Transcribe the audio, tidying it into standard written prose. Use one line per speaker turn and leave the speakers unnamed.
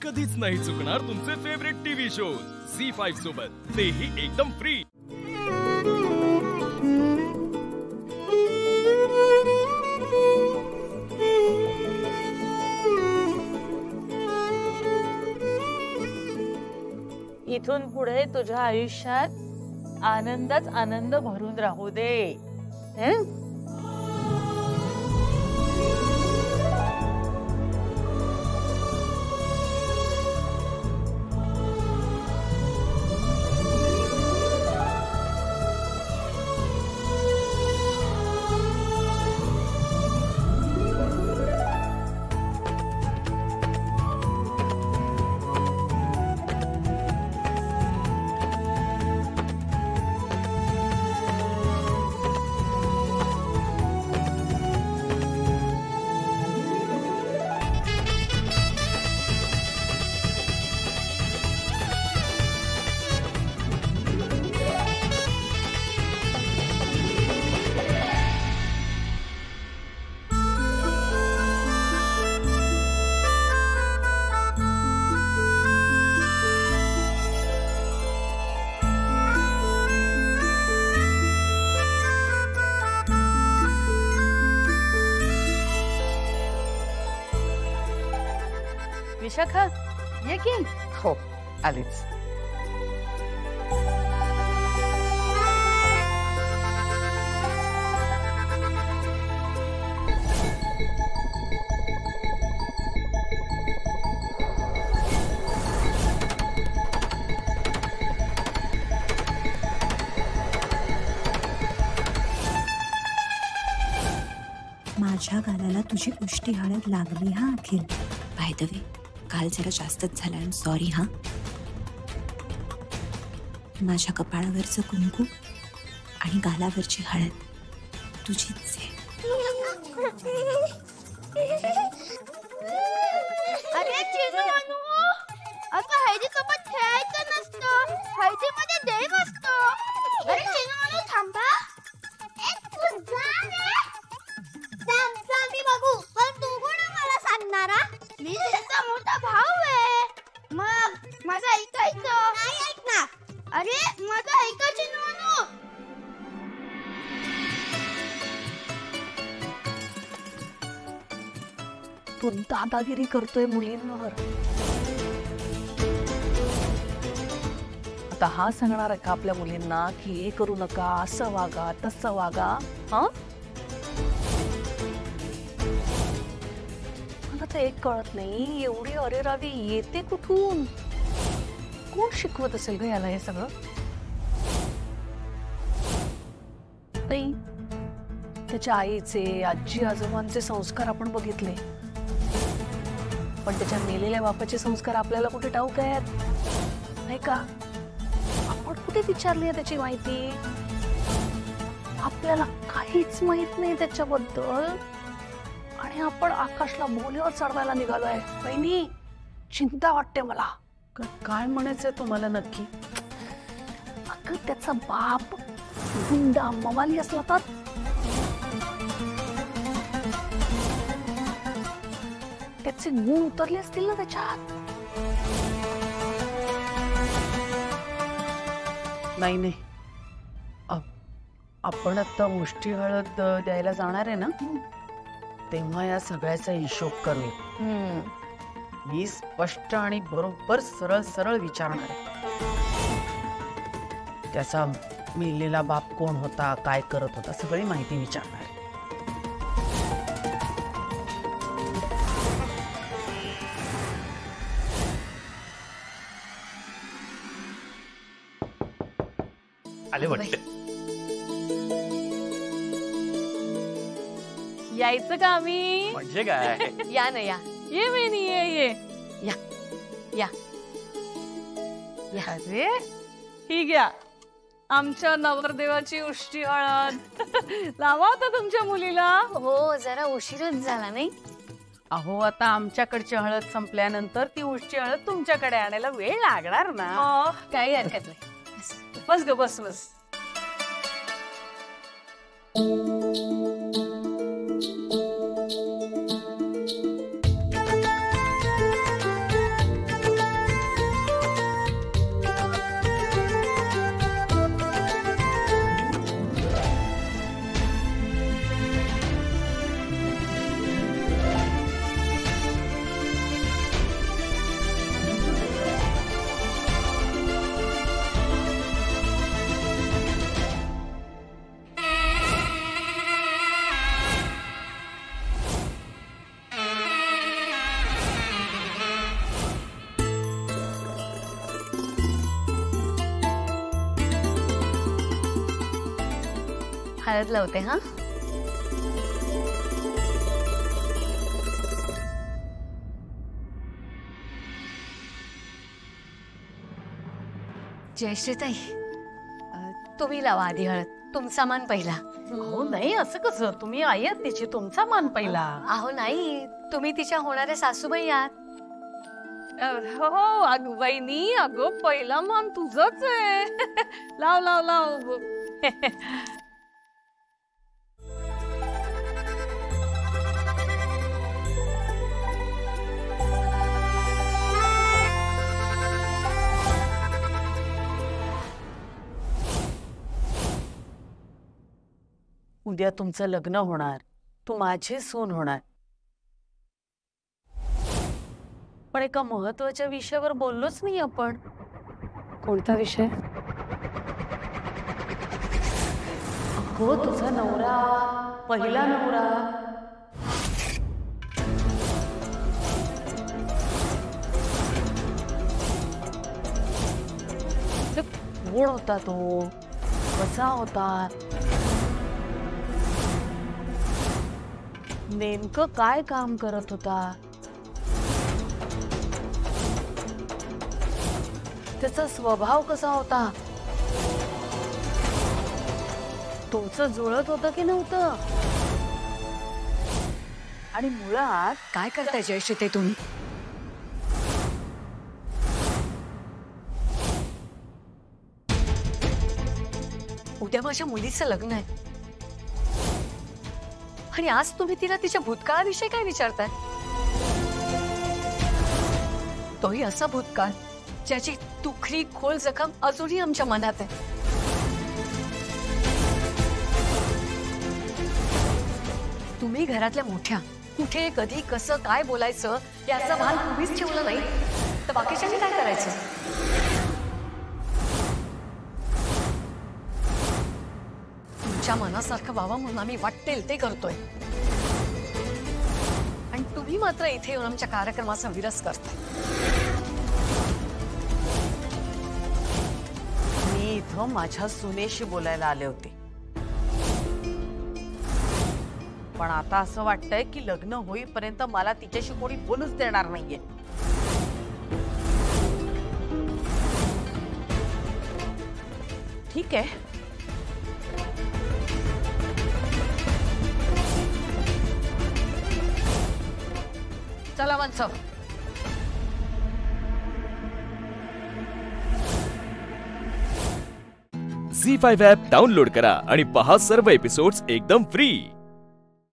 कधीच नाही चुकणार तुमचे फेवरेट टीव्ही शोज झी5 सोबत, तेही एकदम फ्री।
इथून पुढे तुझ्या आयुष्यात आनंदच आनंद भरून राहू दे। विशाखा, ये की?
हो, आलीच।
माझ्या गालाला तुझी उष्टी हळद लागली हा अखिल।
बाय द वे, काल जरा जास्तच झालं, आय एम सॉरी हा। माझ्या कपाळावरचं कुंकू आणि गालावरची हळद तुझीच आहे।
अरे चिनू, अगं हळदी सोबत खेळायचं नसतं, हळदीमध्ये देव असतो। अरे चिनू थांबा, मी बघू, पण तू कोण मला सांगणारा? मी तुझा मोठा भाऊ आहे, मग माझं ऐकायचं नाही। ऐक ना, अरे माझं ऐकायचं नोनू।
तू दादागिरी करतोय मुलींवर। आता हा सांगणार आहे का आपल्या मुलींना की हे करू नका, असं वागा, तसं वागा? हा, मला तर एक कळत नाही, एवढी अरेरावी येते कुठून? कोण शिकवत असेल ग याला हे सगळं? नाही, त्याच्या आईचे, आजी आजोबांचे संस्कार आपण बघितले, पण त्याच्या मेलेल्या बापाचे संस्कार आपल्याला कुठे ठाऊक आहेत? नाही का? आपण कुठे विचारली त्याची माहिती? आपल्याला काहीच माहित नाही त्याच्याबद्दल, आणि आपण आकाशला बोलीवर चढवायला निघालोय। बहिणी, चिंता वाटते मला।
काय म्हणायचंय तुम्हाला नक्की?
अगं त्याचा बाप गुंडा मवाली असला तर? त्याचे गुण उतरले असतील ना त्याच्यात?
नाही नाही, आपण आता उष्टी हळद द्यायला जाणार आहे ना, तेव्हा या सगळ्याचा हिशोब करूया। मी स्पष्ट आणि बरोबर सरळ सरळ विचारणार आहे। त्याचा मेलेला बाप कोण होता, काय करत होता, सगळी माहिती विचारणार आहे।
आले वाटतं।
यायचं का आम्ही?
म्हणजे काय?
या ना, या ये मेनी, ये या या या। अरे ही घ्या आमच्या नवरदेवाची उष्टी हळद। लावा आता तुमच्या मुलीला।
हो, जरा उशीरच झाला नाही?
अहो, आता आमच्याकडची हळद संपल्यानंतर ती उष्टी हळद तुमच्याकडे आणायला वेळ लागणार ना।
काही हरकत नाही, बस ग बस बस। हळद लावते हा. जयश्रीताई, तुम्ही लावा आधी हळद. तुमचा मान पहिला.
हो नाही, असं कसं? तुम्ही आई आहात तिची, तुमचा मान पहिला.
अहो नाही, तुम्ही तिच्या होणाऱ्या सासूबाई आहात. हो अग वहिनी, अगं पहिला मान तुझंच आहे. लाव लाव लाव.
उद्या तुमचं लग्न होणार, तू माझी सून होणार. पण एका महत्वाच्या विषयावर बोललोच नाही आपण.
कोणता विषय?
हो, तुझा नवरा, पहिला नवरा. कोण होता तो? कसा होता? नेमकं काय काम करत होता? त्याचा स्वभाव कसा होता? तुमचं जुळत होतं की नव्हतं? आणि मुळात
काय करताय जयश्री तुम्ही? उद्या माझ्या मुलीचं लग्न आहे आणि आज तुम्ही तिला तिच्या भूतकाळाविषयी काय विचारताय? तोही असा भूतकाळ ज्याची दुखरी खोल जखम अजूनही आमच्या मनात आहे. तुम्ही घरातल्या मोठ्या, कुठे कधी कसं काय बोलायचं याचा भान तुम्हीच ठेवलं नाही तर बाकीच्यांनी काय करायचं? तुमच्या मनासारखं व्हावं म्हणून आम्ही वाटेल ते करतोय आणि तुम्ही मात्र इथे येऊन आमच्या कार्यक्रमाचा विरस करताय.
मी इथं माझ्या सुनेशी बोलायला आले होते, पण आता असं वाटतंय की लग्न होईपर्यंत मला तिच्याशी कोणी बोलूच देणार नाहीये. ठीक आहे,
चला माणसं.
झी5 ॲप डाउनलोड करा आणि पहा सर्व एपिसोड्स एकदम फ्री.